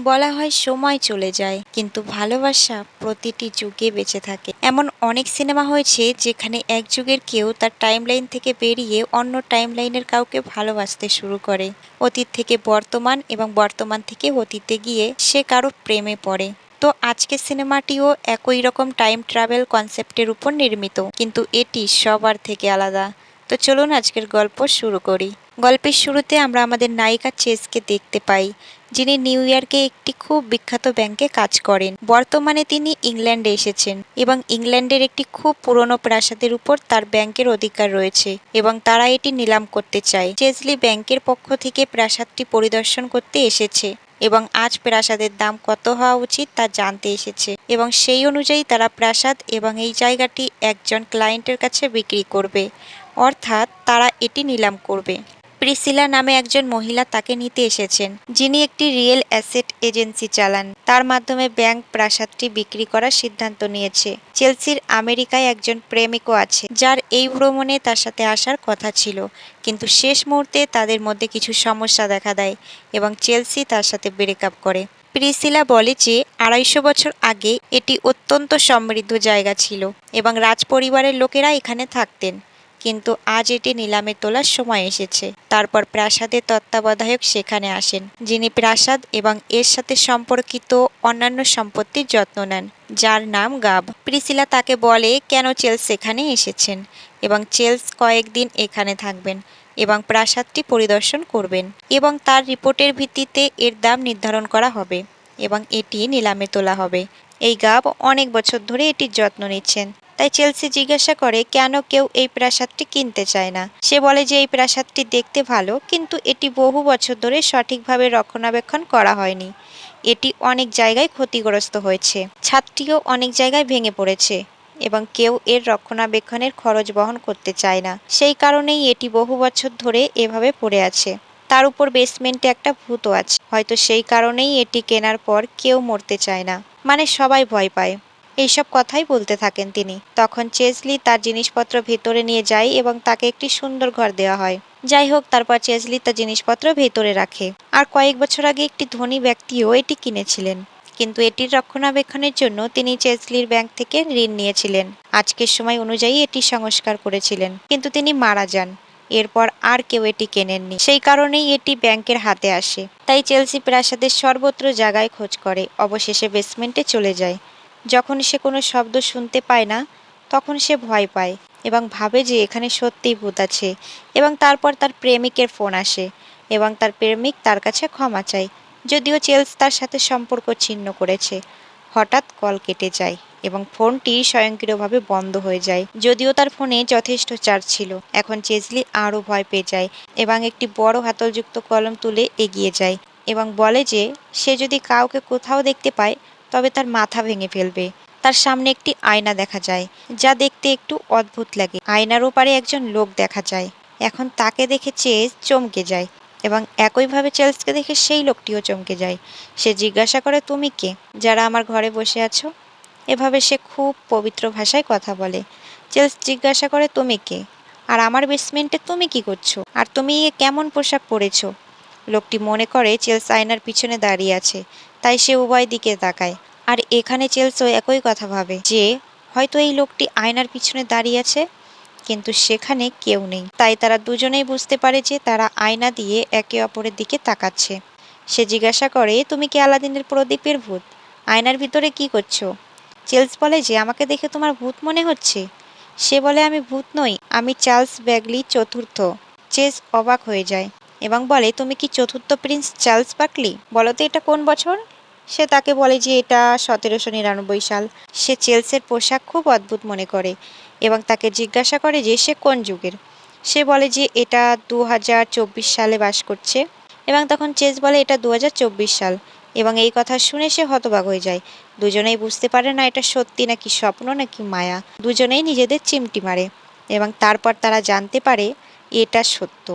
বলা হয় সময় চলে যায় কিন্তু ভালোবাসা প্রতিটি যুগে বেঁচে থাকে। এমন অনেক সিনেমা হয়েছে যেখানে এক যুগের কেউ তার টাইমলাইন থেকে বেরিয়ে অন্য টাইমলাইনের কাউকে ভালোবাসতে শুরু করে। অতীত থেকে বর্তমান এবং বর্তমান থেকে অতীতে গিয়ে সে কারো প্রেমে পড়ে। তো আজকের সিনেমাটিও একই রকম টাইম ট্রাভেল কনসেপ্টের উপর নির্মিত, কিন্তু এটি সবার থেকে আলাদা। তো চলুন আজকের গল্প শুরু করি। গল্পের শুরুতে আমরা আমাদের নায়িকা চেসকে দেখতে পাই, যিনি নিউ ইয়র্কে একটি খুব বিখ্যাত ব্যাংকে কাজ করেন। বর্তমানে তিনি ইংল্যান্ডে এসেছেন এবং ইংল্যান্ডের একটি খুব পুরনো প্রাসাদের উপর তার ব্যাংকের অধিকার রয়েছে এবং তারা এটি নিলাম করতে চায়। চেজলি ব্যাংকের পক্ষ থেকে প্রাসাদটি পরিদর্শন করতে এসেছে এবং আজ প্রাসাদের দাম কত হওয়া উচিত তা জানতে এসেছে এবং সেই অনুযায়ী তারা প্রাসাদ এবং এই জায়গাটি একজন ক্লায়েন্টের কাছে বিক্রি করবে, অর্থাৎ তারা এটি নিলাম করবে। প্রিসিলা নামে একজন মহিলা তাকে নিতে এসেছেন, যিনি একটি রিয়েল অ্যাসেট এজেন্সি চালান। তার মাধ্যমে ব্যাংক প্রাসাদটি বিক্রি করার সিদ্ধান্ত নিয়েছে। চেলসির আমেরিকায় একজন প্রেমিকও আছে, যার এই ভ্রমণে তার সাথে আসার কথা ছিল, কিন্তু শেষ মুহূর্তে তাদের মধ্যে কিছু সমস্যা দেখা দেয় এবং চেলসি তার সাথে ব্রেকআপ করে। প্রিসিলা বলে যে 250 বছর আগে এটি অত্যন্ত সমৃদ্ধ জায়গা ছিল এবং রাজপরিবারের লোকেরা এখানে থাকতেন, কিন্তু আজ এটি নিলামে তোলার সময় এসেছে। তারপর প্রাসাদের তত্ত্বাবধায়ক সেখানে আসেন, যিনি প্রাসাদ এবং এর সাথে সম্পর্কিত অন্যান্য সম্পত্তির যত্ন নেন, যার নাম গাব। প্রিসিলা তাকে বলে কেন চেলস এখানে এসেছেন এবং চেলস কয়েকদিন এখানে থাকবেন এবং প্রাসাদটি পরিদর্শন করবেন এবং তার রিপোর্টের ভিত্তিতে এর দাম নির্ধারণ করা হবে এবং এটি নিলামে তোলা হবে। এই গাব অনেক বছর ধরে এটির যত্ন নিচ্ছেন। তাই চেলসি জিজ্ঞাসা করে কেন কেউ এই প্রাসাদটি কিনতে চায় না। সে বলে যে এই প্রাসাদটি দেখতে ভালো, কিন্তু এটি বহু বছর ধরে সঠিকভাবে রক্ষণাবেক্ষণ করা হয়নি। এটি অনেক জায়গায় ক্ষতিগ্রস্ত হয়েছে, ছাদটিও অনেক জায়গায় ভেঙে পড়েছে এবং কেউ এর রক্ষণাবেক্ষণের খরচ বহন করতে চায় না। সেই কারণেই এটি বহু বছর ধরে এভাবে পড়ে আছে। তার উপর বেসমেন্টে একটা ভূতও আছে। হয়তো সেই কারণেই এটি কেনার পর কেউ মরতে চায় না, মানে সবাই ভয় পায়। এইসব কথাই বলতে থাকেন তিনি। তখন চেজলি তার জিনিসপত্র ভেতরে নিয়ে যায় এবং তাকে একটি সুন্দর ঘর দেওয়া হয়। যাই হোক, তারপর চেজলি তার জিনিসপত্র ভেতরে রাখে। আর কয়েক বছর আগে একটি ধনী ব্যক্তিও এটি কিনেছিলেন, কিন্তু এটির রক্ষণাবেক্ষণের জন্য তিনি চেজলির ব্যাংক থেকে ঋণ নিয়েছিলেন। আজকের সময় অনুযায়ী এটি সংস্কার করেছিলেন, কিন্তু তিনি মারা যান। এরপর আর কেউ এটি কেনেননি, সেই কারণেই এটি ব্যাংকের হাতে আসে। তাই চেলসি প্রাসাদের সর্বত্র জায়গায় খোঁজ করে, অবশেষে বেসমেন্টে চলে যায়। যখন সে কোনো শব্দ শুনতে পায় না, তখন সে ভয় পায় এবং ভাবে যে এখানে সত্যিই ভূত আছে। এবং তারপর তার প্রেমিকের ফোন আসে এবং তার প্রেমিক তার কাছে ক্ষমা চায়, যদিও চেলস তার সাথে সম্পর্ক ছিন্ন করেছে। হঠাৎ কল কেটে যায় এবং ফোনটি স্বয়ংক্রিয়ভাবে বন্ধ হয়ে যায়, যদিও তার ফোনে যথেষ্ট চার্জ ছিল। এখন চেজলি আরও ভয় পেয়ে যায় এবং একটি বড় হাতলযুক্ত কলম তুলে এগিয়ে যায় এবং বলে যে সে যদি কাউকে কোথাও দেখতে পায় তবে তার মাথা ভেঙে ফেলবে। তার সামনে একটি আয়না দেখা যায়, যা দেখতে একটু অদ্ভুত লাগে। আয়নার ওপারে একজন লোক দেখা যায়। এখন তাকে দেখে চেজ চমকে যায় এবং একইভাবে চেলসকে দেখে সেই লোকটিও চমকে যায়। সে জিজ্ঞাসা করে, তুমি কে, যারা আমার ঘরে বসে আছো? এভাবে সে খুব পবিত্র ভাষায় কথা বলে। চেলস জিজ্ঞাসা করে, তুমি কে, আর আমার বেসমেন্টে তুমি কি করছো, আর তুমি কেমন পোশাক পরেছো? লোকটি মনে করে চেলস আয়নার পিছনে দাঁড়িয়ে আছে, তাই সে উভয় দিকে তাকায়। আর এখানে চেলসও একই কথা ভাবে যে হয়তো এই লোকটি আয়নার পিছনে দাঁড়িয়ে আছে, কিন্তু সেখানে কেউ নেই। তাই তারা দুজনেই বুঝতে পারে যে তারা আয়না দিয়ে একে অপরের দিকে তাকাচ্ছে। সে জিজ্ঞাসা করে, তুমি কি আলাদিনের প্রদীপের ভূত? আয়নার ভিতরে কি করছো? চেলস বলে যে আমাকে দেখে তোমার ভূত মনে হচ্ছে। সে বলে, আমি ভূত নই, আমি চার্লস ব্যাগলি চতুর্থ। চেজ অবাক হয়ে যায় এবং বলে, তুমি কি চতুর্থ প্রিন্স চার্লস বাকলি? বলো তো এটা কোন বছর? সে তাকে বলে যে এটা 1799 সাল। সে চেলসের পোশাক খুব অদ্ভুত মনে করে এবং তাকে জিজ্ঞাসা করে যে সে কোন যুগের। সে বলে যে এটা 2024 সালে বাস করছে এবং তখন চেজ বলে এটা 2024 সাল এবং এই কথা শুনে সে হতবাক হয়ে যায়। দুজনেই বুঝতে পারে না এটা সত্যি নাকি স্বপ্ন নাকি মায়া। দুজনেই নিজেদের চিমটি মারে এবং তারপর তারা জানতে পারে এটা সত্য।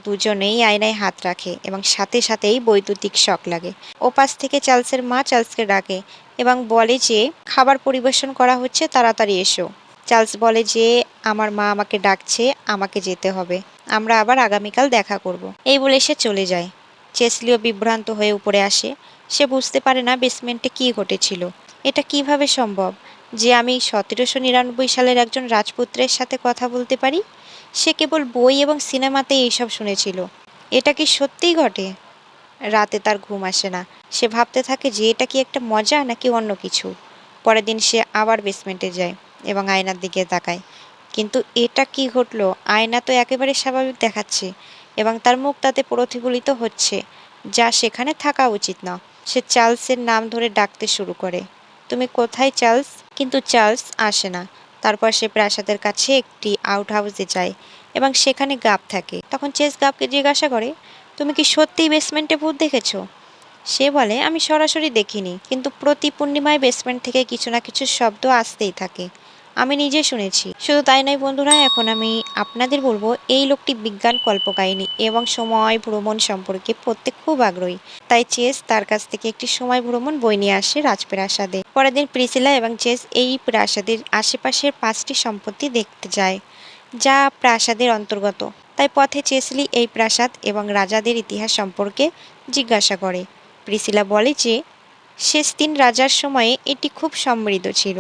দুজনেই আয়নায় হাত রাখে এবং সাথে সাথেই বৈদ্যুতিক শক লাগে। ওপাশ থেকে চার্লসের মা চার্লসকে ডাকে এবং বলে যে খাবার পরিবেশন করা হচ্ছে, তাড়াতাড়ি এসো। চার্লস বলে যে আমার মা আমাকে ডাকছে, আমাকে যেতে হবে, আমরা আবার আগামীকাল দেখা করব। এই বলে সে চলে যায়। চেসলিও বিভ্রান্ত হয়ে উপরে আসে সে বুঝতে পারে না বেসমেন্টে কী ঘটেছিল। এটা কিভাবে সম্ভব যে আমি 1799 সালের একজন রাজপুত্রের সাথে কথা বলতে পারি? সে কেবল বই এবং সিনেমাতে এইসব শুনেছিল। এটা কি সত্যিই ঘটে? রাতে তার ঘুম আসে না। সে ভাবতে থাকে যে এটা কি একটা মজা নাকি অন্য কিছু। পরের দিন সে আবার বেসমেন্টে যায় এবং আয়নার দিকে তাকায়। কিন্তু এটা কি ঘটলো? আয়না তো একেবারে স্বাভাবিক দেখাচ্ছে এবং তার মুখ তাতে প্রতিফলিত হচ্ছে, যা সেখানে থাকা উচিত না। সে চার্লসের নাম ধরে ডাকতে শুরু করে, তুমি কোথায় চার্লস? কিন্তু চার্লস আসে না। তারপর সে প্রাসাদের কাছে একটি আউট হাউসে যায় এবং সেখানে গাব থাকে। তখন চেস গাবকে জিজ্ঞাসা করে, তুমি কি সত্যিই বেসমেন্টে ভূত দেখেছো? সে বলে, আমি সরাসরি দেখিনি, কিন্তু প্রতি পূর্ণিমায় বেসমেন্ট থেকে কিছু না কিছু শব্দ আসতেই থাকে। আমি নিজে শুনেছি। শুধু তাই নয় বন্ধুরা, এখন আমি আপনাদের বলবো এই লোকটি বিজ্ঞান কল্পকাহিনী এবং সময় ভ্রমণ সম্পর্কে পড়তে খুব আগ্রহী। তাই চেস তার কাছ থেকে একটি সময় ভ্রমণ বই নিয়ে আসে রাজপ্রাসাদে। পরের দিন প্রিসিলা এবং চেস এই প্রাসাদের আশেপাশের 5টি সম্পত্তি দেখতে যায়, যা প্রাসাদের অন্তর্গত। তাই পথে চেসলি এই প্রাসাদ এবং রাজাদের ইতিহাস সম্পর্কে জিজ্ঞাসা করে। প্রিসিলা বলে যে শেষ 3 রাজার সময়ে এটি খুব সমৃদ্ধ ছিল,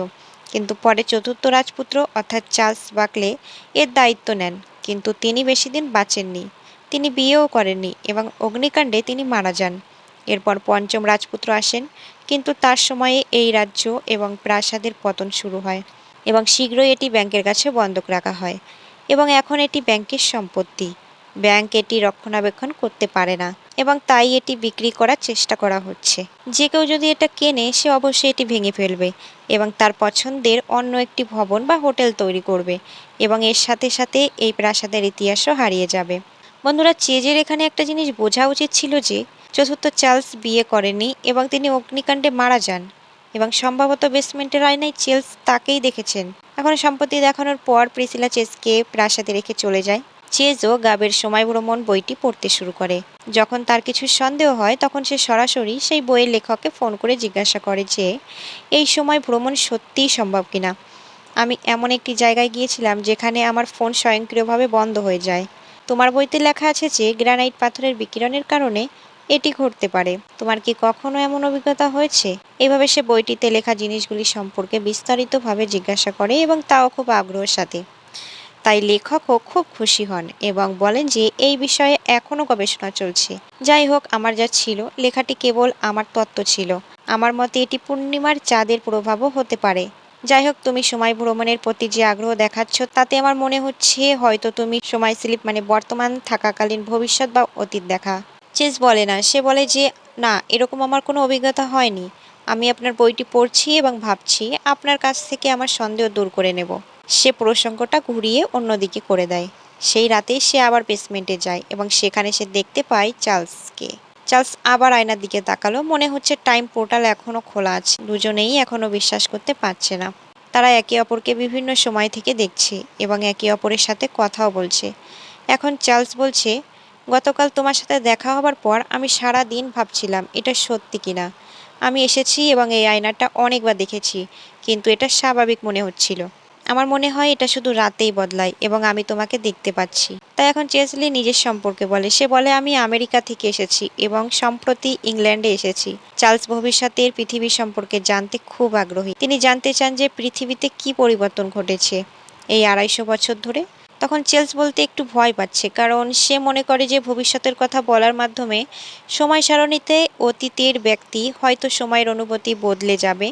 কিন্তু পরে চতুর্থ রাজপুত্র অর্থাৎ চার্লস বাকলে এর দায়িত্ব নেন, কিন্তু তিনি বেশি দিন বাঁচেননি। তিনি বিয়েও করেননি এবং অগ্নিকাণ্ডে তিনি মারা যান। এরপর পঞ্চম রাজপুত্র আসেন, কিন্তু তার সময়ে এই রাজ্য এবং প্রাসাদের পতন শুরু হয় এবং শীঘ্রই এটি ব্যাংকের কাছে বন্ধক রাখা হয় এবং এখন এটি ব্যাংকের সম্পত্তি। ব্যাংক এটি রক্ষণাবেক্ষণ করতে পারে না এবং তাই এটি বিক্রি করার চেষ্টা করা হচ্ছে। যে কেউ যদি এটা কেনে সে অবশ্যই এটি ভেঙে ফেলবে এবং তার পছন্দের অন্য একটি ভবন বা হোটেল তৈরি করবে এবং এর সাথে সাথে এই প্রাসাদের ইতিহাসও হারিয়ে যাবে। বন্ধুরা, চেজের এখানে একটা জিনিস বোঝা উচিত ছিল যে চতুর্থ চার্লস বিয়ে করেনি এবং তিনি অগ্নিকাণ্ডে মারা যান এবং সম্ভবত বেসমেন্টের আয়নায় চেলস তাকেই দেখেছেন। এখন সম্পত্তি দেখানোর পর প্রিসিলা চেসকে প্রাসাদে রেখে চলে যায়। চেজও গাবের সময় ভ্রমণ বইটি পড়তে শুরু করে। যখন তার কিছু সন্দেহ হয় তখন সে সরাসরি সেই বইয়ের লেখককে ফোন করে জিজ্ঞাসা করে যে এই সময় ভ্রমণ সত্যিই সম্ভব কিনা। আমি এমন একটি জায়গায় গিয়েছিলাম যেখানে আমার ফোন স্বয়ংক্রিয়ভাবে বন্ধ হয়ে যায়। তোমার বইতে লেখা আছে যে গ্রানাইট পাথরের বিকিরণের কারণে এটি ঘটতে পারে। তোমার কি কখনো এমন অভিজ্ঞতা হয়েছে? এভাবে সে বইটিতে লেখা জিনিসগুলি সম্পর্কে বিস্তারিতভাবে জিজ্ঞাসা করে এবং তাও খুব আগ্রহের সাথে। তাই লেখকও খুব খুশি হন এবং বলেন যে এই বিষয়ে এখনও গবেষণা চলছে। যাই হোক, আমার যা ছিল লেখাটি কেবল আমার তত্ত্ব ছিল। আমার মতে এটি পূর্ণিমার চাঁদের প্রভাবও হতে পারে। যাই হোক, তুমি সময় ভ্রমণের প্রতি যে আগ্রহ দেখাচ্ছ তাতে আমার মনে হচ্ছে হয়তো তুমি সময় স্লিপ মানে বর্তমান থাকাকালীন ভবিষ্যৎ বা অতীত দেখা। চেস বলে না, সে বলে যে না, এরকম আমার কোনো অভিজ্ঞতা হয়নি। আমি আপনার বইটি পড়ছি এবং ভাবছি আপনার কাছ থেকে আমার সন্দেহ দূর করে নেব। সে প্রসঙ্গটা ঘুরিয়ে অন্যদিকে করে দেয়। সেই রাতেই সে আবার বেসমেন্টে যায় এবং সেখানে সে দেখতে পায় চার্লসকে। চার্লস আবার আয়নার দিকে তাকালো। মনে হচ্ছে টাইম পোর্টাল এখনও খোলা আছে। দুজনেই এখনও বিশ্বাস করতে পারছে না। তারা একে অপরকে বিভিন্ন সময় থেকে দেখছে এবং একে অপরের সাথে কথাও বলছে। এখন চার্লস বলছে, গতকাল তোমার সাথে দেখা হবার পর আমি সারা দিন ভাবছিলাম এটা সত্যি কিনা। আমি এসেছি এবং এই আয়নাটা অনেকবার দেখেছি, কিন্তু এটা স্বাভাবিক মনে হচ্ছিল। আমার মনে হয় এটা শুধু রাতেই বদলায় এবং আমি তোমাকে দেখতে পাচ্ছি। তাই এখন চেসলি নিজের সম্পর্কে বলে। সে বলে, আমি আমেরিকা থেকে এসেছি এবং সম্প্রতি ইংল্যান্ডে এসেছি। চার্লস ভবিষ্যতের পৃথিবী সম্পর্কে জানতে খুব আগ্রহী। তিনি জানতে চান যে পৃথিবীতে কি পরিবর্তন ঘটেছে এই 250 বছর ধরে। তখন চেলস বলতে একটু ভয় পাচ্ছে, কারণ সে মনে করে যে ভবিষ্যতের কথা বলার মাধ্যমে সময় সারণীতে অতীতের ব্যক্তি হয়তো সময়ের অনুভূতি বদলে যাবে,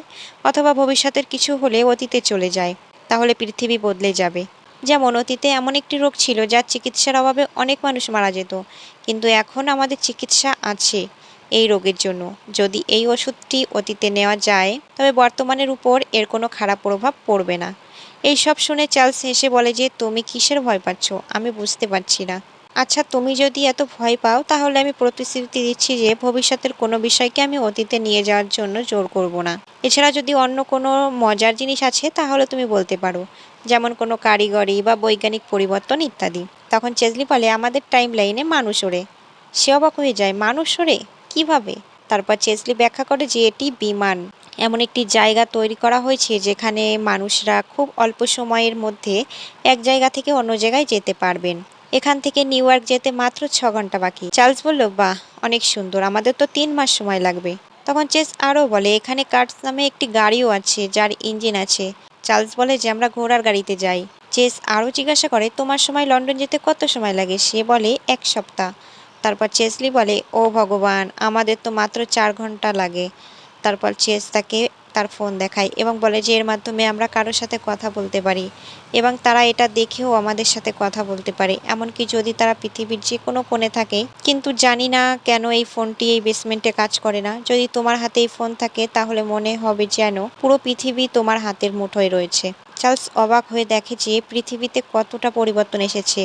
অথবা ভবিষ্যতের কিছু হলে অতীতে চলে যায়, তাহলে পৃথিবী বদলে যাবে। যেমন অতীতে এমন একটি রোগ ছিল যার চিকিৎসার অভাবে অনেক মানুষ মারা যেত, কিন্তু এখন আমাদের চিকিৎসা আছে এই রোগের জন্য। যদি এই ওষুধটি অতীতে নেওয়া যায় তবে বর্তমানের উপর এর কোনো খারাপ প্রভাব পড়বে না। এই সব শুনে চার্লস হেসে বলে যে তুমি কিসের ভয় পাচ্ছ, আমি বুঝতে পারছি না। আচ্ছা, তুমি যদি এত ভয় পাও তাহলে আমি প্রতিশ্রুতি দিচ্ছি যে ভবিষ্যতের কোনো বিষয়কে আমি অতীতে নিয়ে যাওয়ার জন্য জোর করব না। এছাড়া যদি অন্য কোনো মজার জিনিস আছে তাহলে তুমি বলতে পারো, যেমন কোনো কারিগরি বা বৈজ্ঞানিক পরিবর্তন ইত্যাদি। তখন চেজলি বলে, আমাদের টাইম লাইনে মানুষ ওড়ে। সে অবাক হয়ে যায়, মানুষ ওড়ে কিভাবে? তারপর চেজলি ব্যাখ্যা করে যে এটি বিমান, এমন একটি জায়গা তৈরি করা হয়েছে যেখানে মানুষরা খুব অল্প সময়ের মধ্যে এক জায়গা থেকে অন্য জায়গায় যেতে পারবেন। এখান থেকে নিউ ইয়র্ক যেতে মাত্র 6 ঘন্টা বাকি। চার্লস বলল, বাহ, অনেক সুন্দর, আমাদের তো 3 মাস সময় লাগবে। তখন চেস আরও বলে, এখানে কার্স নামে একটি গাড়িও আছে যার ইঞ্জিন আছে। চার্লস বলে যে আমরা ঘোড়ার গাড়িতে যাই। চেস আরও জিজ্ঞাসা করে, তোমার সময় লন্ডন যেতে কত সময় লাগে? সে বলে 1 সপ্তাহ। তারপর চেসলি বলে, ও ভগবান, আমাদের তো মাত্র 4 ঘন্টা লাগে। তারপর চেস তাকে তার ফোন দেখায় এবং বলে যে এর মাধ্যমে আমরা কারোর সাথে কথা বলতে পারি এবং তারা এটা দেখেও আমাদের সাথে কথা বলতে পারে, এমনকি যদি তারা পৃথিবীর যে কোনো কোণে থাকে। কিন্তু জানি না কেন এই ফোনটি এই বেসমেন্টে কাজ করে না। যদি তোমার হাতে এই ফোন থাকে তাহলে মনে হবে যেন পুরো পৃথিবী তোমার হাতের মুঠোয় রয়েছে। চার্লস অবাক হয়ে দেখে যে পৃথিবীতে কতটা পরিবর্তন এসেছে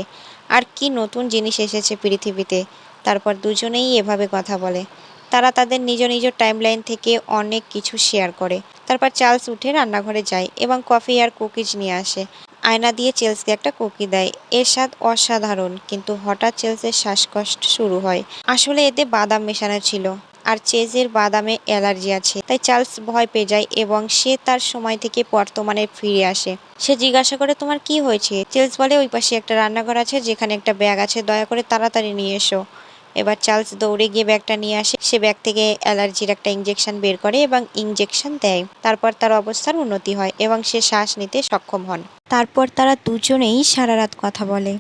আর কি নতুন জিনিস এসেছে পৃথিবীতে। তারপর দুজনেই এভাবে কথা বলে। তারা তাদের নিজ নিজ টাইমলাইন থেকে অনেক কিছু শেয়ার করে। তারপর চার্লস উঠে রান্নাঘরে যায় এবং কফি আর কুকিজ নিয়ে আসে। আয়না দিয়ে চেলসকে একটা কুকি দেয়। এর স্বাদ অসাধারণ, কিন্তু হঠাৎ চেলসের শ্বাসকষ্ট শুরু হয়। আসলে এতে বাদাম মেশানো ছিল আর চেজের বাদামে অ্যালার্জি আছে, তাই চার্লস ভয় পেয়ে যায় এবং সে তার সময় থেকে বর্তমানে ফিরে আসে। সে জিজ্ঞাসা করে, তোমার কি হয়েছে? চেলস বলে, ওই পাশে একটা রান্নাঘর আছে যেখানে একটা ব্যাগ আছে, দয়া করে তাড়াতাড়ি নিয়ে এসো। এবার চার্লস দৌড়ে গিয়ে ব্যাগটা নিয়ে আসে। সে ব্যাগ থেকে অ্যালার্জির একটা ইঞ্জেকশন বের করে এবং ইঞ্জেকশন দেয়। তারপর তার অবস্থার উন্নতি হয় এবং সে শ্বাস নিতে সক্ষম হন। তারপর তারা দুজনেই সারা রাত কথা বলে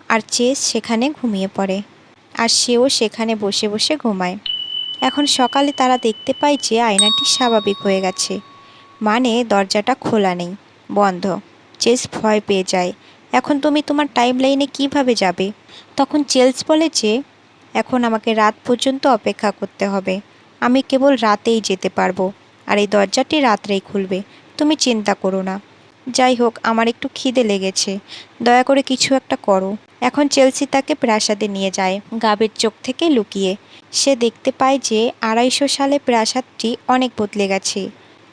আর চেস সেখানে ঘুমিয়ে পড়ে আর সেও সেখানে বসে বসে ঘুমায়। এখন সকালে তারা দেখতে পায় যে আয়নাটি স্বাভাবিক হয়ে গেছে, মানে দরজাটা খোলা নেই, বন্ধ। চেস ভয় পেয়ে যায়। এখন তুমি তোমার টাইম লাইনে কীভাবে যাবে? তখন চেলস বলে যে এখন আমাকে রাত পর্যন্ত অপেক্ষা করতে হবে। আমি কেবল রাতেই যেতে পারবো আর এই দরজাটি রাত্রেই খুলবে। তুমি চিন্তা করো না। যাই হোক, আমার একটু খিদে লেগেছে, দয়া করে কিছু একটা করো। এখন চেলসি তাকে প্রাসাদে নিয়ে যায়, গাবের চোখ থেকে লুকিয়ে। সে দেখতে পায় যে 250 সালে প্রাসাদটি অনেক বদলে গেছে।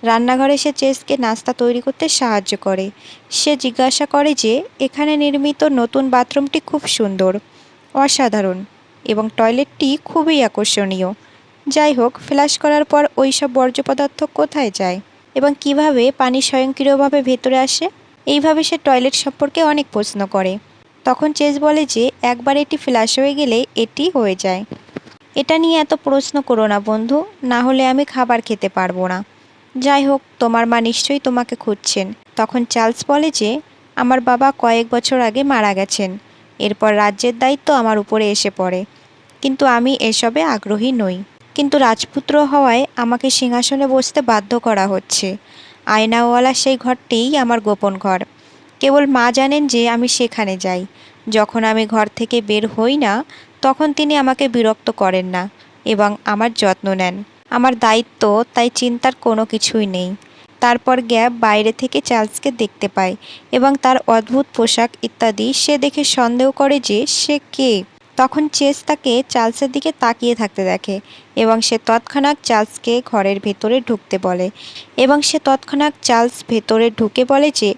রান্নাঘরে সে চেসকে নাস্তা তৈরি করতে সাহায্য করে। সে জিজ্ঞাসা করে যে এখানে নির্মিত নতুন বাথরুমটি খুব সুন্দর, অসাধারণ এবং টয়লেটটি খুবই আকর্ষণীয়। যাই হোক, ফ্ল্যাশ করার পর ওই সব বর্জ্য পদার্থ কোথায় যায় এবং কিভাবে পানি স্বয়ংক্রিয়ভাবে ভেতরে আসে? এইভাবে সে টয়লেট সম্পর্কে অনেক প্রশ্ন করে। তখন চেস বলে যে একবার এটি ফ্ল্যাশ হয়ে গেলে এটি হয়ে যায়। এটা নিয়ে এত প্রশ্ন করো না বন্ধু, না হলে আমি খাবার খেতে পারবো না। যাই হোক, তোমার মা নিশ্চয়ই তোমাকে খুঁজছেন। তখন চার্লস বলে যে আমার বাবা কয়েক বছর আগে মারা গেছেন, এরপর রাজ্যের দায়িত্ব আমার উপরে এসে পড়ে, কিন্তু আমি এসবে আগ্রহী নই। কিন্তু রাজপুত্র হওয়ায় আমাকে সিংহাসনে বসতে বাধ্য করা হচ্ছে। আয়নাওয়ালা সেই ঘরটিই আমার গোপন ঘর। কেবল মা জানেন যে আমি সেখানে যাই। যখন আমি ঘর থেকে বের হই না তখন তিনি আমাকে বিরক্ত করেন না এবং আমার যত্ন নেন। আমার দায়িত্ব, তাই চিন্তার কোনো কিছুই নেই। তারপর গ্যাব বাইরে থেকে চার্লসকে দেখতে পায় এবং তার অদ্ভুত পোশাক ইত্যাদি সে দেখে সন্দেহ করে যে সে কে। তখন চেস তাকে চার্লসের দিকে তাকিয়ে থাকতে দেখে এবং সে তৎক্ষণাৎ চার্লসকে ঘরের ভেতরে ঢুকতে বলে এবং সে তৎক্ষণাৎ চার্লস ভেতরে ঢুকে বলে যে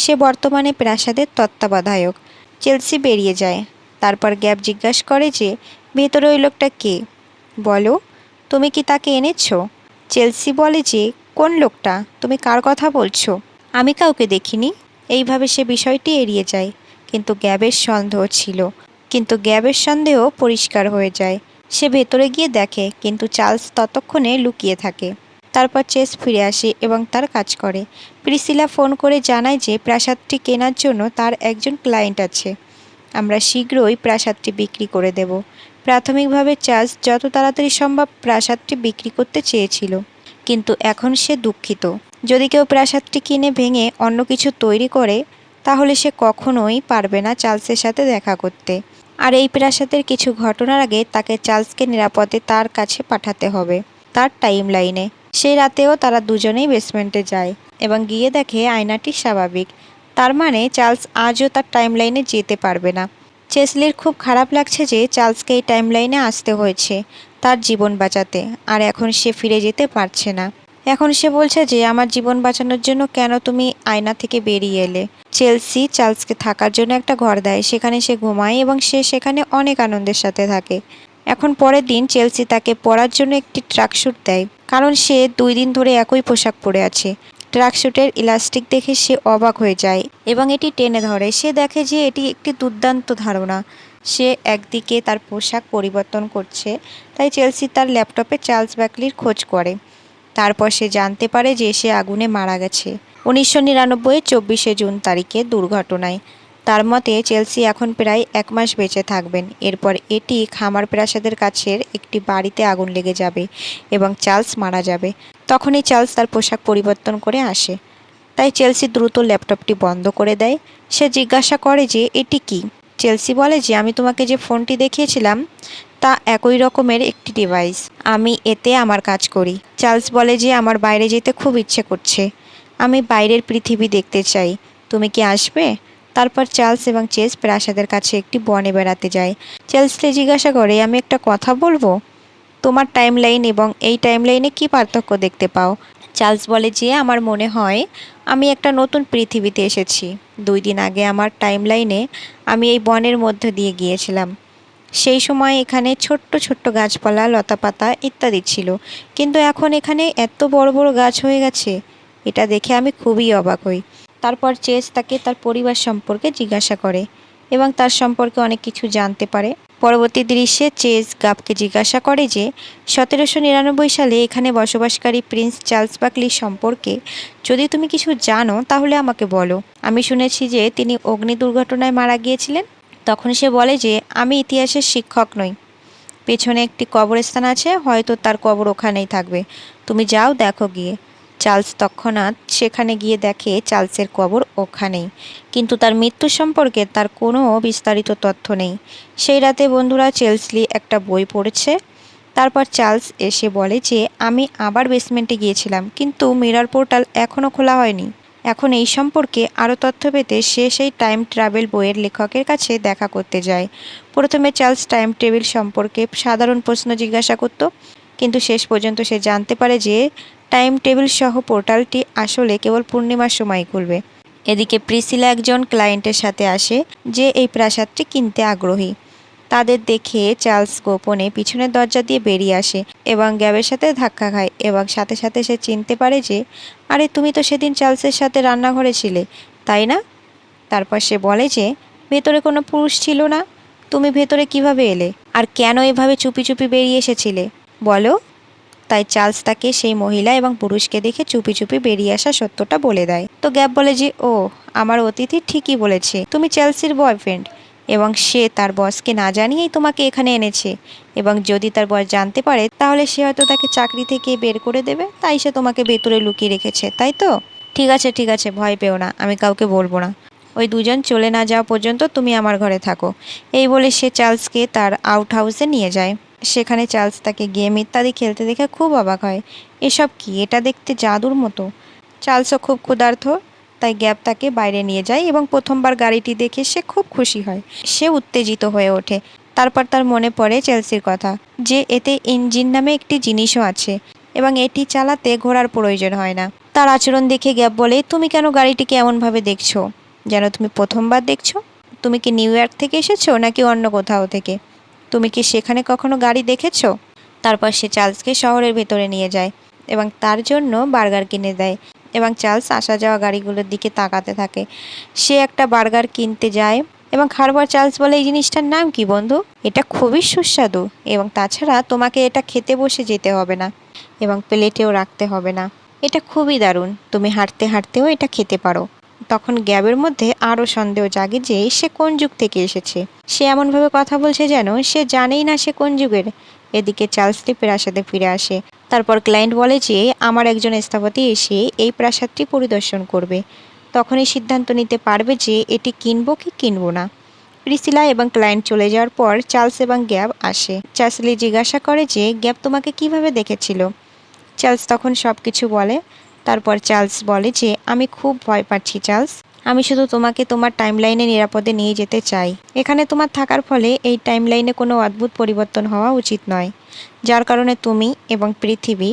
সে বর্তমানে প্রাসাদের তত্ত্বাবধায়ক। চেলসি বেরিয়ে যায়। তারপর গ্যাব জিজ্ঞাসা করে যে ভেতরে ওই লোকটা কে? বলো, তুমি কি তাকে এনেছো? চেলসি বলে যে কোন লোকটা? তুমি কার কথা বলছো? আমি কাউকে দেখিনি। এইভাবে সে বিষয়টি এড়িয়ে যায়। কিন্তু গ্যাবের সন্দেহ পরিষ্কার হয়ে যায়। সে ভেতরে গিয়ে দেখে কিন্তু চার্লস ততক্ষণে লুকিয়ে থাকে। তারপর চেস ফিরে আসে এবং তার কাজ করে। প্রিসিলা ফোন করে জানায় যে প্রাসাদটি কেনার জন্য তার একজন ক্লায়েন্ট আছে। আমরা শীঘ্রই প্রাসাদটি বিক্রি করে দেব। প্রাথমিকভাবে চার্লস যত তাড়াতাড়ি সম্ভব প্রাসাদটি বিক্রি করতে চেয়েছিল, কিন্তু এখন সে দুঃখিত। যদি কেউ প্রাসাদটি কিনে ভেঙে অন্য কিছু তৈরি করে তাহলে সে কখনোই পারবে না চার্লসের সাথে দেখা করতে। আর এই প্রাসাদের কিছু ঘটনার আগে তাকে চার্লসকে নিরাপদে তার কাছে পাঠাতে হবে, তার টাইম লাইনে। সেই রাতেও তারা দুজনেই বেসমেন্টে যায় এবং গিয়ে দেখে আয়নাটি স্বাভাবিক। তার মানে চার্লস আজও তার টাইম লাইনে যেতে পারবে না। চেসলির খুব খারাপ লাগছে যে চার্লসকে এই টাইম লাইনে আসতে হয়েছে তার জীবন বাঁচাতে, আর এখন সে ফিরে যেতে পারছে না। এখন সে বলছে যে আমার জীবন বাঁচানোর জন্য কেন তুমি আয়না থেকে বেরিয়ে এলে? চেলসি চার্লসকে থাকার জন্য একটা ঘর দেয়, সেখানে সে ঘুমায় এবং সে সেখানে অনেক আনন্দের সাথে থাকে। এখন পরের দিন চেলসি তাকে পরার জন্য একটি ট্রাকস্যুট দেয়, কারণ সে 2 দিন ধরে একই পোশাক পরে আছে। ট্রাকস্যুটের ইলাস্টিক দেখে সে অবাক হয়ে যায় এবং এটি টেনে ধরে। সে দেখে যে এটি একটি দুর্দান্ত ধারণা। সে একদিকে তার পোশাক পরিবর্তন করছে, তাই চেলসি তার ল্যাপটপে চার্লস ব্যাকলির খোঁজ করে। তারপর সে জানতে পারে যে সে আগুনে মারা গেছে 1999 24 জুন তারিখে দুর্ঘটনায়। তার মতে চেলসি এখন প্রায় 1 মাস বেঁচে থাকবেন। এরপর এটি খামার প্রাসাদের কাছের একটি বাড়িতে আগুন লেগে যাবে এবং চার্লস মারা যাবে। তখনই চার্লস তার পোশাক পরিবর্তন করে আসে। তাই চেলসি দ্রুত ল্যাপটপটি বন্ধ করে দেয়। সে জিজ্ঞাসা করে যে এটি কি। চেলসি বলে যে আমি তোমাকে যে ফোনটি দেখিয়েছিলাম তা একই রকমের একটি ডিভাইস, আমি এতে আমার কাজ করি। চার্লস বলে যে আমার বাইরে যেতে খুব ইচ্ছে করছে, আমি বাইরের পৃথিবী দেখতে চাই, তুমি কি আসবে? তারপর চার্লস এবং চেস প্রাসাদের কাছে একটি বনে বেড়াতে যায়। চেলসি জিজ্ঞাসা করে আমি একটা কথা বলবো, তোমার টাইমলাইন এবং এই টাইমলাইনে কি পার্থক্য দেখতে পাও? চার্লস বলে যে আমার মনে হয় আমি একটা নতুন পৃথিবীতে এসেছি। 2 দিন আগে আমার টাইমলাইনে আমি এই বনের মধ্য দিয়ে গিয়েছিলাম। সেই সময় এখানে ছোট্ট ছোট্ট গাছপালা, লতাপাতা ইত্যাদি ছিল, কিন্তু এখন এখানে এত বড় বড় গাছ হয়ে গেছে। এটা দেখে আমি খুবই অবাক হই। তারপর চেস তাকে তার পরিবার সম্পর্কে জিজ্ঞাসা করে এবং তার সম্পর্কে অনেক কিছু জানতে পারে। পরবর্তী দৃশ্যে চেস গাবকে জিজ্ঞাসা করে যে 1799 সালে এখানে বসবাসকারী প্রিন্স চার্লস বাকলি সম্পর্কে যদি তুমি কিছু জানো তাহলে আমাকে বলো। আমি শুনেছি যে তিনি অগ্নি দুর্ঘটনায় মারা গিয়েছিলেন। তখন সে বলে যে আমি ইতিহাসের শিক্ষক নই, পেছনে একটি কবরস্থান আছে, হয়তো তার কবর ওখানেই থাকবে, তুমি যাও দেখো গিয়ে। চার্লস তৎক্ষণাৎ সেখানে গিয়ে দেখে চার্লসের কবর ওখানেই, কিন্তু তার মৃত্যু সম্পর্কে তার কোনো বিস্তারিত তথ্য নেই। সেই রাতে বন্ধুরা চেলসি একটা বই পড়েছে। তারপর চার্লস এসে বলে যে আমি আবার বেসমেন্টে গিয়েছিলাম, কিন্তু মিরর পোর্টাল এখনও খোলা হয়নি। এখন এই সম্পর্কে আরও তথ্য পেতে সে সেই টাইম ট্রাভেল বইয়ের লেখকের কাছে দেখা করতে যায়। প্রথমে চার্লস টাইম টেবিল সম্পর্কে সাধারণ প্রশ্ন জিজ্ঞাসা করত, কিন্তু শেষ পর্যন্ত সে জানতে পারে যে টাইম টেবিল সহ পোর্টালটি আসলে কেবল পূর্ণিমার সময় খুলবে। এদিকে প্রিসিলা একজন ক্লায়েন্টের সাথে আসে যে এই প্রাসাদটি কিনতে আগ্রহী। তাদের দেখে চার্লস গোপনে পিছনের দরজা দিয়ে বেরিয়ে আসে এবং গ্যাবের সাথে ধাক্কা খায় এবং সাথে সাথে সে চিনতে পারে যে আরে তুমি তো সেদিন চার্লসের সাথে রান্নাঘরে ছিলে, তাই না? তারপর সে বলে যে ভেতরে কোনো পুরুষ ছিল না, তুমি ভেতরে কিভাবে এলে আর কেন এভাবে চুপি চুপি বেরিয়ে এসেছিলে বলো। তাই চার্লস তাকে সেই মহিলা এবং পুরুষকে দেখে চুপি চুপি বেরিয়ে আসা সত্যটা বলে দেয়। তো গ্যাব বলে যে ও, আমার অতিথি ঠিকই বলেছে, তুমি চেলসির বয়ফ্রেন্ড এবং সে তার বসকে না জানিয়েই তোমাকে এখানে এনেছে, এবং যদি তার বস জানতে পারে তাহলে সে হয়তো তাকে চাকরি থেকে বের করে দেবে, তাই সে তোমাকে ভেতরে লুকিয়ে রেখেছে, তাই তো? ঠিক আছে ঠিক আছে, ভয় পেও না, আমি কাউকে বলবো না। ওই দুজন চলে না যাওয়া পর্যন্ত তুমি আমার ঘরে থাকো। এই বলে সে চার্লসকে তার আউট হাউসে নিয়ে যায়। সেখানে চার্লস তাকে গেম ইত্যাদি খেলতে দেখে খুব অবাক হয়। এসব কি, এটা দেখতে জাদুর মতো। চার্লসও খুব ক্ষুধার্ত, তাই গ্যাব তাকে বাইরে নিয়ে যায় এবং প্রথমবার গাড়িটি দেখে সে খুব খুশি হয়। সে উত্তেজিত হয়ে ওঠে। তারপর তার মনে পড়ে চেলসির কথা, যে এতে ইঞ্জিন নামে একটি জিনিসও আছে এবং এটি চালাতে ঘোড়ার প্রয়োজন হয় না। তার আচরণ দেখে গ্যাব বলে তুমি কেন গাড়িটিকে এমনভাবে দেখছো, যেন তুমি প্রথমবার দেখছো? তুমি কি নিউ ইয়র্ক থেকে এসেছো নাকি অন্য কোথাও থেকে? তুমি কি সেখানে কখনো গাড়ি দেখেছো? তারপর সে চার্লসকে শহরের ভেতরে নিয়ে যায় এবং তার জন্য বার্গার কিনে দেয় এবং চার্লস আসা যাওয়া গাড়িগুলোর দিকে তাকাতে থাকে। সে একটা বার্গার কিনতে যায় এবং খাওয়ার পর চার্লস বলে এই জিনিসটার নাম কি বন্ধু? এটা খুবই সুস্বাদু এবং তাছাড়া তোমাকে এটা খেতে বসে যেতে হবে না এবং প্লেটেও রাখতে হবে না, এটা খুবই দারুণ, তুমি হাঁটতে হাঁটতেও এটা খেতে পারো। তখন গ্যাবের মধ্যে আরও সন্দেহ জাগে যে সে কোন যুগ থেকে এসেছে। সে এমনভাবে কথা বলছে যেন সে জানেই না সে কোন যুগের। এদিকে চার্লস প্রাসাদে ফিরে আসে। তারপর ক্লায়েন্ট বলে যে আমার একজন স্থপতি এসে এই প্রাসাদটি পরিদর্শন করবে, তখনই সিদ্ধান্ত নিতে পারবে যে এটি কিনবো কি কিনবো না। প্রিসিলা এবং ক্লায়েন্ট চলে যাওয়ার পর চার্লস এবং গ্যাব আসে। চার্লস জিজ্ঞাসা করে যে গ্যাব তোমাকে কিভাবে দেখেছিল। চার্লস তখন সব কিছু বলে। তারপর চার্লস বলে যে আমি খুব ভয় পাচ্ছি চার্লস, আমি শুধু তোমাকে তোমার টাইমলাইনে নিরাপদে নিয়ে যেতে চাই। এখানে তোমার থাকার ফলে এই টাইমলাইনে কোনো অদ্ভুত পরিবর্তন হওয়া উচিত নয়, যার কারণে তুমি এবং পৃথিবী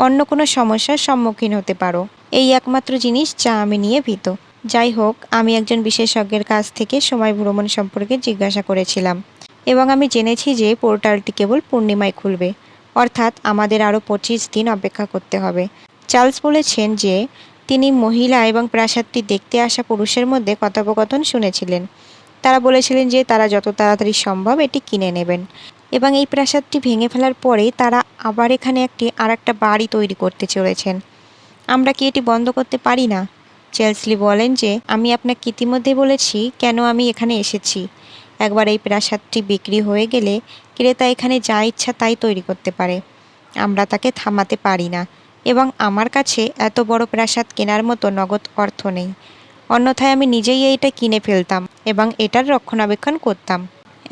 অন্য কোনো সমস্যার সম্মুখীন হতে পারো। এই একমাত্র জিনিস যা আমি নিয়ে ভীত। যাই হোক, আমি একজন বিশেষজ্ঞের কাছ থেকে সময় ভ্রমণ সম্পর্কে জিজ্ঞাসা করেছিলাম এবং আমি জেনেছি যে পোর্টালটি কেবল পূর্ণিমায় খুলবে, অর্থাৎ আমাদের আরও 25 দিন অপেক্ষা করতে হবে। চার্লস বলেছেন যে তিনি মহিলা এবং প্রাসাদটি দেখতে আসা পুরুষের মধ্যে কথোপকথন শুনেছিলেন। তারা বলেছিলেন যে তারা যত তাড়াতাড়ি সম্ভব এটি কিনে নেবেন এবং এই প্রাসাদটি ভেঙে ফেলার পরে তারা আবার এখানে আরেকটা বাড়ি তৈরি করতে চলেছেন। আমরা কি এটি বন্ধ করতে পারি না? চেলসলি বলেন যে আমি আপনাকে ইতিমধ্যেই বলেছি কেন আমি এখানে এসেছি। একবার এই প্রাসাদটি বিক্রি হয়ে গেলে ক্রেতা এখানে যা ইচ্ছা তাই তৈরি করতে পারে। আমরা তাকে থামাতে পারি না এবং আমার কাছে এত বড় প্রাসাদ কেনার মতো নগদ অর্থ নেই। অন্যথায় আমি নিজেই এইটা কিনে ফেলতাম এবং এটার রক্ষণাবেক্ষণ করতাম।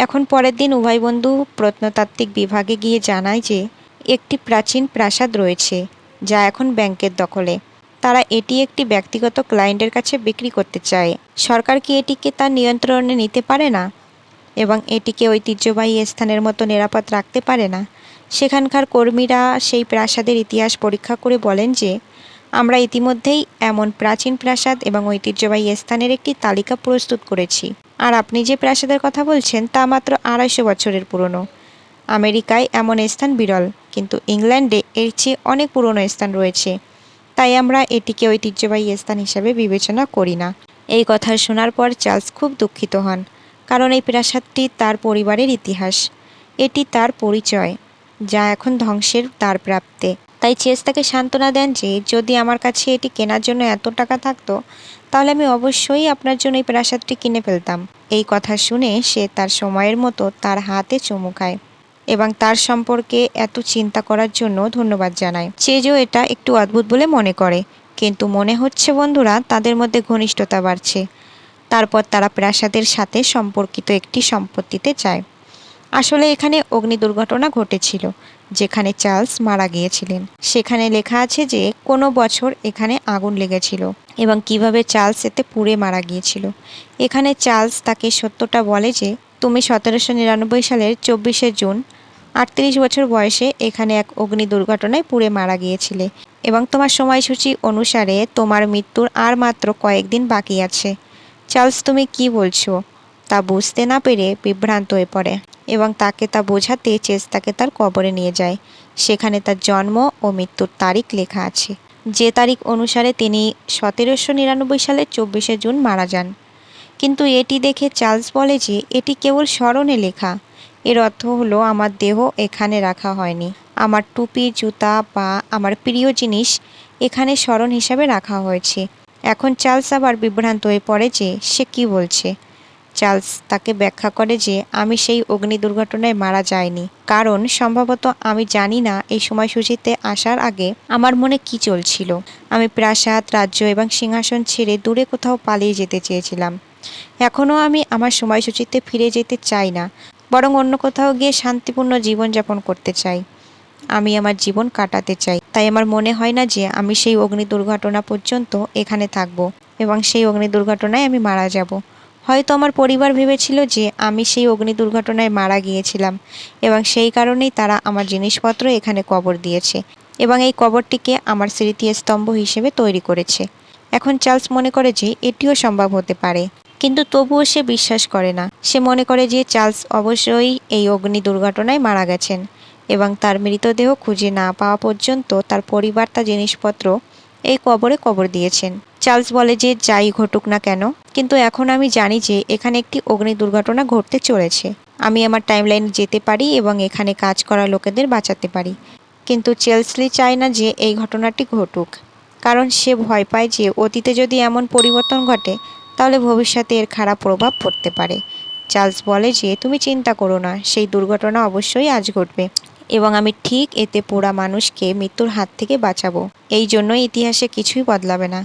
এখন পরের দিন উভয় বন্ধু প্রত্নতাত্ত্বিক বিভাগে গিয়ে জানায় যে একটি প্রাচীন প্রাসাদ রয়েছে যা এখন ব্যাংকের দখলে। তারা এটি একটি ব্যক্তিগত ক্লায়েন্টের কাছে বিক্রি করতে চায়। সরকার কি এটিকে তার নিয়ন্ত্রণে নিতে পারে না এবং এটিকে ঐতিহ্যবাহী স্থানের মতো নিরাপদ রাখতে পারে না? সেখানকার কর্মীরা সেই প্রাসাদের ইতিহাস পরীক্ষা করে বলেন যে আমরা ইতিমধ্যেই এমন প্রাচীন প্রাসাদ এবং ঐতিহ্যবাহী স্থানের একটি তালিকা প্রস্তুত করেছি। আর আপনি যে প্রাসাদের কথা বলছেন তা মাত্র 250 বছরের পুরনো। আমেরিকায় এমন স্থান বিরল, কিন্তু ইংল্যান্ডে এর চেয়ে অনেক পুরনো স্থান রয়েছে। তাই আমরা এটিকে ঐতিহ্যবাহী স্থান হিসেবে বিবেচনা করি না। এই কথা শোনার পর চার্লস খুব দুঃখিত হন, কারণ এই প্রাসাদটি তার পরিবারের ইতিহাস। এটি তার পরিচয়, যা এখন ধ্বংসের দ্বারপ্রান্তে। তাই চেস তাকে সান্ত্বনা দেন যে যদি আমার কাছে এটি কেনার জন্য এত টাকা থাকতো তাহলে আমি অবশ্যই আপনার জন্য এই প্রাসাদটি কিনে ফেলতাম। এই কথা শুনে সে তার সময়ের মতো তার হাতে চুমু খায় এবং তার সম্পর্কে এত চিন্তা করার জন্য ধন্যবাদ জানায়। চেজও এটা একটু অদ্ভুত বলে মনে করে, কিন্তু মনে হচ্ছে বন্ধুরা তাদের মধ্যে ঘনিষ্ঠতা বাড়ছে। তারপর তারা প্রাসাদের সাথে সম্পর্কিত একটি সম্পত্তিতে যায়। আসলে এখানে অগ্নি দুর্ঘটনা ঘটেছিল যেখানে চার্লস মারা গিয়েছিলেন। সেখানে লেখা আছে যে কোনো বছর এখানে আগুন লেগেছিল এবং কিভাবে চার্লস এতে পুড়ে মারা গিয়েছিল। এখানে চার্লস তাকে সত্যটা বলে যে তুমি 1799 সালের 24শে জুন 38 বছর বয়সে এখানে এক অগ্নি দুর্ঘটনায় পুড়ে মারা গিয়েছিলে এবং তোমার সময়সূচি অনুসারে তোমার মৃত্যুর আর মাত্র কয়েকদিন বাকি আছে। চার্লস তুমি কি বলছো তা বুঝতে না পেরে বিভ্রান্ত হয়ে পড়ে এবং তাকে তা বোঝাতে চেস তাকে তার কবরে নিয়ে যায়। সেখানে তার জন্ম ও মৃত্যুর তারিখ লেখা আছে, যে তারিখ অনুসারে তিনি 1799 সালের 24শে জুন মারা যান। কিন্তু এটি দেখে চার্লস বলে যে এটি কেবল স্মরণে লেখা। এর অর্থ হলো আমার দেহ এখানে রাখা হয়নি। আমার টুপি, জুতা বা আমার প্রিয় জিনিস এখানে স্মরণ হিসাবে রাখা হয়েছে। এখন চার্লস আবার বিভ্রান্ত হয়ে পড়ে যে সে কি বলছে। চার্লস তাকে ব্যাখ্যা করে যে আমি সেই অগ্নি দুর্ঘটনায় মারা যাইনি, কারণ সম্ভবত আমি জানি না এই সময়সূচিতে আসার আগে আমার মনে কি চলছিল। আমি প্রাসাদ, রাজ্য এবং সিংহাসন ছেড়ে দূরে কোথাও পালিয়ে যেতে চেয়েছিলাম। এখনও আমি আমার সময়সূচিতে ফিরে যেতে চাই না, বরং অন্য কোথাও গিয়ে শান্তিপূর্ণ জীবনযাপন করতে চাই। আমি আমার জীবন কাটাতে চাই। তাই আমার মনে হয় না যে আমি সেই অগ্নি দুর্ঘটনা পর্যন্ত এখানে থাকব এবং সেই অগ্নি দুর্ঘটনায় আমি মারা যাব। হয়তো আমার পরিবার ভেবেছিল যে আমি সেই অগ্নি দুর্ঘটনায় মারা গিয়েছিলাম এবং সেই কারণেই তারা আমার জিনিসপত্র এখানে কবর দিয়েছে এবং এই কবরটিকে আমার স্মৃতিস্তম্ভ হিসেবে তৈরি করেছে। এখন চার্লস মনে করে যে এটিও সম্ভব হতে পারে, কিন্তু তবুও সে বিশ্বাস করে না। সে মনে করে যে চার্লস অবশ্যই এই অগ্নি দুর্ঘটনায় মারা গেছেন এবং তার মৃতদেহ খুঁজে না পাওয়া পর্যন্ত তার পরিবার তার জিনিসপত্র এই কবরে কবর দিয়েছেন। চার্লস বলে যে যাই ঘটুক না কেন, কিন্তু এখন আমি জানি যে এখানে একটি অগ্নি দুর্ঘটনা ঘটতে চলেছে। আমি আমার টাইমলাইনে যেতে পারি এবং এখানে কাজ করা লোকেদের বাঁচাতে পারি। কিন্তু চেলসলি চায় না যে এই ঘটনাটি ঘটুক, কারণ সে ভয় পায় যে অতীতে যদি এমন পরিবর্তন ঘটে তাহলে ভবিষ্যতে এর খারাপ প্রভাব পড়তে পারে। চার্লস বলে যে তুমি চিন্তা করো না, সেই দুর্ঘটনা অবশ্যই আজ ঘটবে এবং আমি ঠিক এতে পোড়া মানুষকে মৃত্যুর হাত থেকে বাঁচাবো। এই জন্যই ইতিহাসে কিছুই বদলাবে না।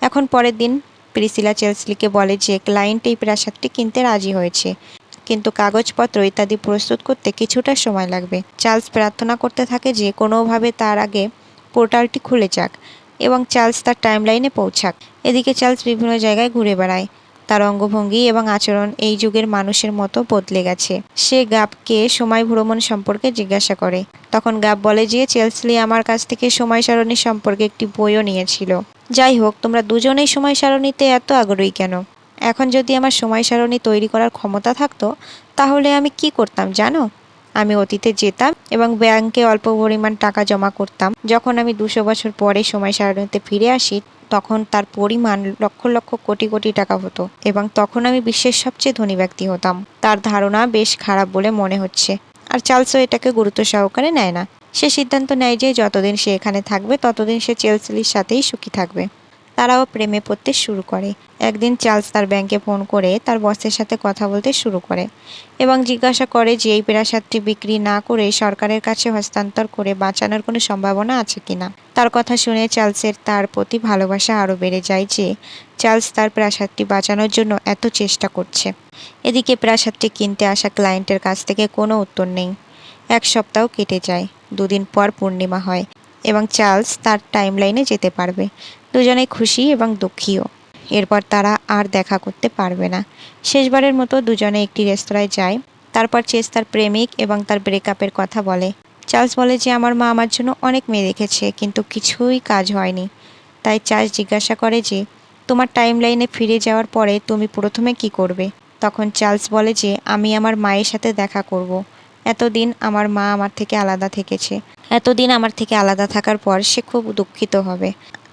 এখন পরের দিন প্রিসিলা চেলসলিকে বলে যে ক্লায়েন্ট এই প্রাসাদটি কিনতে রাজি হয়েছে, কিন্তু কাগজপত্র ইত্যাদি প্রস্তুত করতে কিছুটা সময় লাগবে। চার্লস প্রার্থনা করতে থাকে যে কোনোভাবে তার আগে পোর্টালটি খুলে যাক এবং চার্লস তার টাইমলাইনে পৌঁছাক। এদিকে চার্লস বিভিন্ন জায়গায় ঘুরে বেড়ায়। তার অঙ্গভঙ্গি এবং আচরণ এই যুগের মানুষের মতো বদলে গেছে। সে গাবকে সময় ভ্রমণ সম্পর্কে জিজ্ঞাসা করে। তখন গাব বলে যে চেলসলি আমার কাছ থেকে সময় সারণী সম্পর্কে একটি বইও নিয়েছিল। যাই হোক, তোমরা দুজনেই সময় সারণীতে এত আগ্রহী কেন? এখন যদি আমার সময় সারণী তৈরি করার ক্ষমতা থাকতো তাহলে আমি কি করতাম জানো? আমি অতীতে যেতাম এবং ব্যাংকে অল্প পরিমাণ টাকা জমা করতাম। যখন আমি 200 বছর পরে সময় সারণীতে ফিরে আসি, তখন তার পরিমাণ লক্ষ লক্ষ কোটি কোটি টাকা হতো এবং তখন আমি বিশ্বের সবচেয়ে ধনী ব্যক্তি হতাম। তার ধারণা বেশ খারাপ বলে মনে হচ্ছে। আর চার্লসও এটাকে গুরুত্ব সহকারে নেয় না। সে সিদ্ধান্ত নেয় যে যতদিন সে এখানে থাকবে ততদিন সে চেলসির সাথেই সুখী থাকবে। তারাও প্রেমে পড়তে শুরু করে। একদিন চার্লস তার ব্যাংকে ফোন করে তার বসের সাথে কথা বলতে শুরু করে এবং জিজ্ঞাসা করে যে এই প্রাসাদটি বিক্রি না করে সরকারের কাছে হস্তান্তর করে বাঁচানোর কোনো সম্ভাবনা আছে কিনা। তার কথা শুনে চার্লসের তার প্রতি ভালোবাসা আরও বেড়ে যায় যে চার্লস তার প্রাসাদটি বাঁচানোর জন্য এত চেষ্টা করছে। এদিকে প্রাসাদটি কিনতে আসা ক্লায়েন্টের কাছ থেকে কোনো উত্তর নেই। 1 সপ্তাহ কেটে যায়। 2 দিন পর পূর্ণিমা হয় এবং চার্লস তার টাইমলাইনে যেতে পারবে। দুজনেই খুশি এবং দুঃখীও। এরপর তারা আর দেখা করতে পারবে না। শেষবারের মতো দুজনে একটি রেস্তোরাঁয় যায়। তারপর চেস তার প্রেমিক এবং তার ব্রেকআপের কথা বলে। চার্লস বলে যে আমার মা আমার জন্য অনেক মেয়ে রেখেছে কিন্তু কিছুই কাজ হয়নি। তাই চার্লস জিজ্ঞাসা করে যে তোমার টাইমলাইনে ফিরে যাওয়ার পরে তুমি প্রথমে কি করবে। তখন চার্লস বলে যে আমি আমার মায়ের সাথে দেখা করব। এতদিন আমার মা আমার থেকে আলাদা থেকেছে। এতদিন আমার থেকে আলাদা থাকার পর সে খুব দুঃখিত হবে।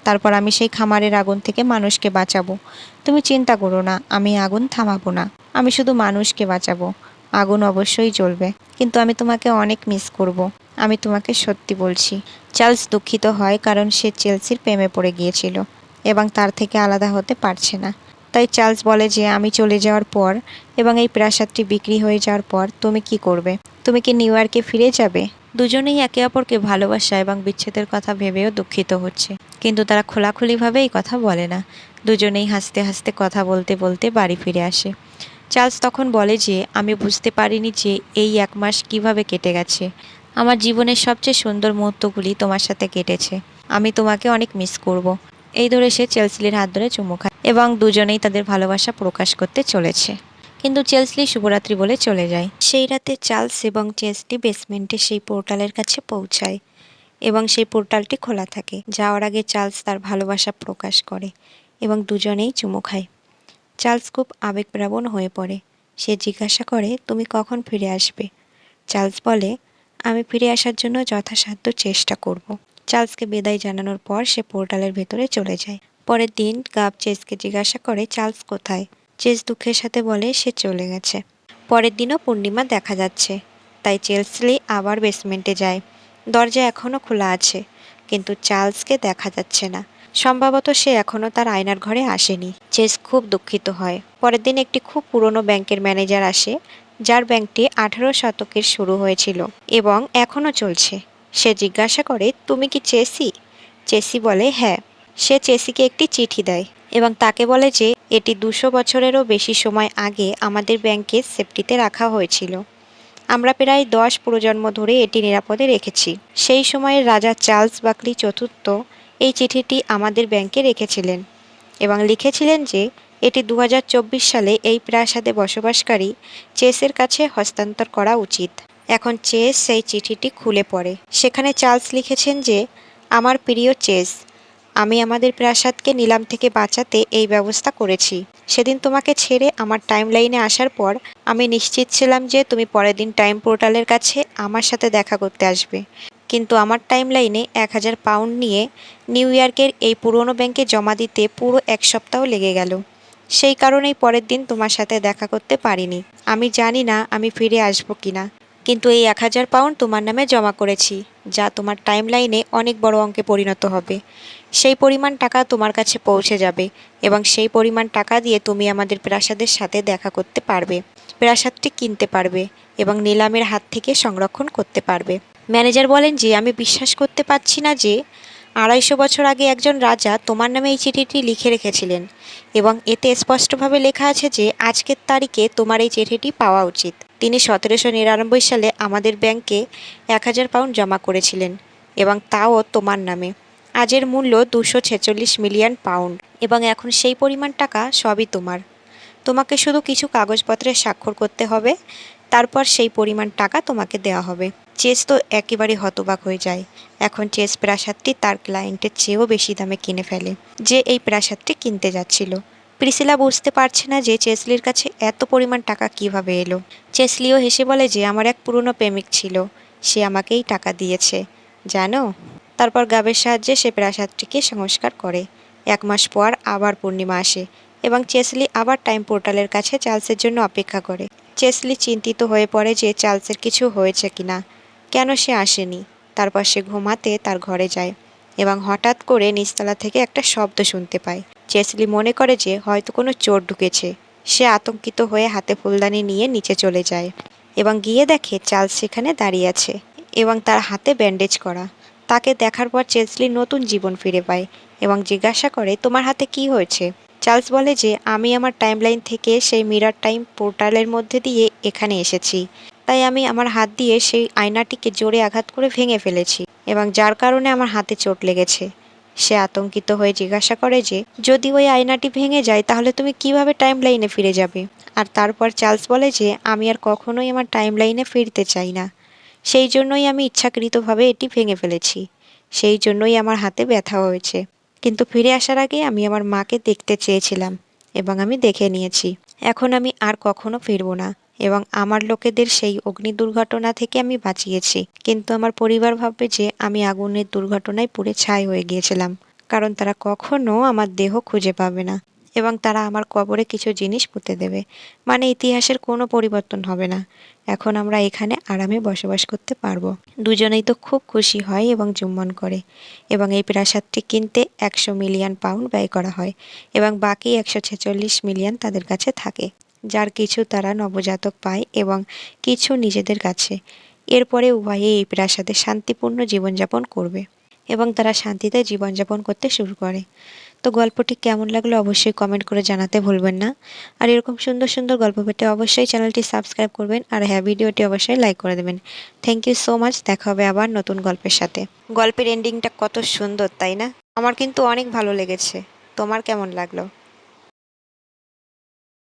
তারপর আমি সেই খামারের আগুন থেকে মানুষকে বাঁচাবো। তুমি চিন্তা করো না, আমি আগুন থামাবো না। আমি শুধু মানুষকে বাঁচাবো। আগুন অবশ্যই জ্বলবে, কিন্তু আমি তোমাকে অনেক মিস করব। আমি তোমাকে সত্যি বলছি। চার্লস দুঃখিত হয় কারণ সে চেলসির প্রেমে পড়ে গিয়েছিল এবং তার থেকে আলাদা হতে পারছে না। তাই চার্লস বলে যে আমি চলে যাওয়ার পর এবং এই প্রাসাদটি বিক্রি হয়ে যাওয়ার পর তুমি কি করবে। তুমি কি নিউ ইয়র্কে ফিরে যাবে। দুজনেই একে অপরকে ভালোবাসা এবং বিচ্ছেদের কথা ভেবেও দুঃখিত হচ্ছে, কিন্তু তারা খোলাখুলিভাবে এই কথা বলে না। দুজনেই হাসতে হাসতে কথা বলতে বলতে বাড়ি ফিরে আসে। চার্লস তখন বলে যে আমি বুঝতে পারিনি যে এই 1 মাস কিভাবে কেটে গেছে। আমার জীবনের সবচেয়ে সুন্দর মুহূর্তগুলি তোমার সাথে কেটেছে। আমি তোমাকে অনেক মিস করব। এই ধরে সে চেলসির হাত ধরে চুমু খায় এবং দুজনেই তাদের ভালোবাসা প্রকাশ করতে চলেছে। কিন্তু চেলসি শুভরাত্রি বলে চলে যায়। সেই রাতে চার্লস এবং চেলসি বেসমেন্টে সেই পোর্টালের কাছে পৌঁছায় এবং সেই পোর্টালটি খোলা থাকে। যাওয়ার আগে চার্লস তার ভালোবাসা প্রকাশ করে এবং দুজনেই চুমু খায়। চার্লস খুব আবেগপ্রবণ হয়ে পড়ে। সে জিজ্ঞাসা করে তুমি কখন ফিরে আসবে। চার্লস বলে আমি ফিরে আসার জন্য যথাসাধ্য চেষ্টা করব। চার্লসকে বিদায় জানানোর পর সে পোর্টালের ভেতরে চলে যায়। পরের দিন গাব চেসকে জিজ্ঞাসা করে চার্লস কোথায়। চেস দুঃখের সাথে বলে সে চলে গেছে। পরের দিনও পূর্ণিমা দেখা যাচ্ছে, তাই চেলসি আবার বেসমেন্টে যায়। দরজা এখনও খোলা আছে, কিন্তু চার্লসকে দেখা যাচ্ছে না। সম্ভবত সে এখনও তার আয়নার ঘরে আসেনি। চেস খুব দুঃখিত হয়। পরের দিন একটি খুব পুরনো ব্যাংকের ম্যানেজার আসে, যার ব্যাংকটি 18 শতকের শুরু হয়েছিল এবং এখনও চলছে। সে জিজ্ঞাসা করে তুমি কি চেসি। চেসি বলে হ্যাঁ। সে চেসিকে একটি চিঠি দেয় এবং তাকে বলে যে এটি 200 বছরেরও বেশি সময় আগে আমাদের ব্যাংকে সেফটিতে রাখা হয়েছিল। আমরা প্রায় 10 প্রজন্ম ধরে এটি নিরাপদে রেখেছি। সেই সময়ের রাজা চার্লস বাকলি চতুর্থ এই চিঠিটি আমাদের ব্যাংকে রেখেছিলেন এবং লিখেছিলেন যে এটি 2024 সালে এই প্রাসাদে বসবাসকারী চেসের কাছে হস্তান্তর করা উচিত। এখন চেস সেই চিঠিটি খুলে পড়ে। সেখানে চার্লস লিখেছেন যে আমার প্রিয় চেস, আমি আমাদের প্রাসাদকে নিলাম থেকে বাঁচাতে এই ব্যবস্থা করেছি। সেদিন তোমাকে ছেড়ে আমার টাইমলাইনে আসার পর আমি নিশ্চিত ছিলাম যে তুমি পরের দিন টাইম পোর্টালের কাছে আমার সাথে দেখা করতে আসবে, কিন্তু আমার টাইমলাইনে 1000 পাউন্ড নিয়ে নিউ ইয়র্কের এই পুরনো ব্যাংকে জমা দিতে পুরো 1 সপ্তাহ লেগে গেল। সেই কারণেই পরের দিন তোমার সাথে দেখা করতে পারিনি। আমি জানি না আমি ফিরে আসবো কিনা, কিন্তু এই 1000 পাউন্ড তোমার নামে জমা করেছি, যা তোমার টাইমলাইনে অনেক বড় অঙ্কে পরিণত হবে। সেই পরিমাণ টাকা তোমার কাছে পৌঁছে যাবে এবং সেই পরিমাণ টাকা দিয়ে তুমি আমাদের প্রাসাদের সাথে দেখা করতে পারবে, প্রাসাদটি কিনতে পারবে এবং নিলামের হাত থেকে সংরক্ষণ করতে পারবে। ম্যানেজার বলেন যে আমি বিশ্বাস করতে পারছি না যে 250 বছর আগে একজন রাজা তোমার নামে এই চিঠিটি লিখে রেখেছিলেন এবং এতে স্পষ্টভাবে লেখা আছে যে আজকের তারিখে তোমার এই চিঠিটি পাওয়া উচিত। তিনি 1799 সালে আমাদের ব্যাংকে 1000 পাউন্ড জমা করেছিলেন এবং তাও তোমার নামে। আজের মূল্য 246 মিলিয়ন পাউন্ড এবং এখন সেই পরিমাণ টাকা সবই তোমার। তোমাকে শুধু কিছু কাগজপত্রে স্বাক্ষর করতে হবে, তারপর সেই পরিমাণ টাকা তোমাকে দেওয়া হবে। চেস তো একেবারে হতবাক হয়ে যায়। এখন চেস প্রাসাদটি তার ক্লায়েন্টের চেয়েও বেশি দামে কিনে ফেলে, যে এই প্রাসাদটি কিনতে যাচ্ছিল। প্রিসিলা বুঝতে পারছে না যে চেসলির কাছে এত পরিমাণ টাকা কিভাবে এলো। চেসলিও হেসে বলে যে আমার এক পুরনো প্রেমিক ছিল, সে আমাকেই টাকা দিয়েছে জানো। তারপর গাবের সাহায্যে সে প্রাসাদটিকে সংস্কার করে। 1 মাস পর আবার পূর্ণিমা আসে এবং চেসলি আবার টাইম পোর্টালের কাছে চার্লসের জন্য অপেক্ষা করে। চেসলি চিন্তিত হয়ে পড়ে যে চার্লসের কিছু হয়েছে কিনা, কেন সে আসেনি। তারপর সে ঘুমাতে তার ঘরে যায় এবং হঠাৎ করে নিচতলা থেকে একটা শব্দ শুনতে পায়। চেসলি মনে করে যে হয়তো কোনো চোর ঢুকেছে। সে আতঙ্কিত হয়ে হাতে ফুলদানি নিয়ে নিচে চলে যায় এবং গিয়ে দেখে চার্লস সেখানে দাঁড়িয়ে আছে এবং তার হাতে ব্যান্ডেজ করা। তাকে দেখার পর চেসলি নতুন জীবন ফিরে পায় এবং জিজ্ঞাসা করে তোমার হাতে কি হয়েছে। চার্লস বলে যে আমি আমার টাইমলাইন থেকে সেই মিরর টাইম পোর্টালের মধ্যে দিয়ে এখানে এসেছি, তাই আমি আমার হাত দিয়ে সেই আয়নাটিকে জোরে আঘাত করে ভেঙে ফেলেছি এবং যার কারণে আমার হাতে চোট লেগেছে। সে আতঙ্কিত হয়ে জিজ্ঞাসা করে যে যদি ওই আয়নাটি ভেঙে যায় তাহলে তুমি কিভাবে টাইমলাইনে ফিরে যাবে। আর তারপর চার্লস বলে যে আমি আর কখনোই আমার টাইমলাইনে ফিরতে চাই না, সেই জন্যই আমি ইচ্ছাকৃতভাবে এটি ভেঙে ফেলেছি, সেই জন্যই আমার হাতে ব্যথা হয়েছে। কিন্তু ফিরে আসার আগে আমি আমার মাকে দেখতে চেয়েছিলাম এবং আমি দেখে নিয়েছি। এখন আমি আর কখনো ফিরব না এবং আমার লোকেদের সেই অগ্নি দুর্ঘটনা থেকে আমি বাঁচিয়েছি। কিন্তু আমার পরিবার ভাববে যে আমি আগুনের দুর্ঘটনায় পুড়ে ছাই হয়ে গিয়েছিলাম, কারণ তারা কখনো আমার দেহ খুঁজে পাবে না এবং তারা আমার কবরে কিছু জিনিস পুঁতে দেবে। মানে ইতিহাসের কোনো পরিবর্তন হবে না। এখন আমরা এখানে আরামে বসবাস করতে পারবো। দুজনেই তো খুব খুশি হয় এবং চুম্বন করে এবং এই প্রাসাদটি কিনতে 100 মিলিয়ন পাউন্ড ব্যয় করা হয় এবং বাকি 146 মিলিয়ন তাদের কাছে থাকে, যার কিছু তারা নবজাতক পায় এবং কিছু নিজেদের কাছে। এরপরে উভয়ে এই প্রাসাদে শান্তিপূর্ণ জীবনযাপন করবে এবং তারা শান্তিতে জীবনযাপন করতে শুরু করে। তো গল্পটি কেমন লাগলো অবশ্যই কমেন্ট করে জানাতে ভুলবেন না। আর এরকম সুন্দর সুন্দর গল্প পেতে অবশ্যই চ্যানেলটি সাবস্ক্রাইব করবেন আর হ্যাঁ, ভিডিওটি অবশ্যই লাইক করে দেবেন। Thank you so much. দেখা হবে আবার নতুন গল্পের সাথে। গল্পের এন্ডিংটা কত সুন্দর তাই না? আমার কিন্তু অনেক ভালো লেগেছে। তোমার কেমন লাগলো?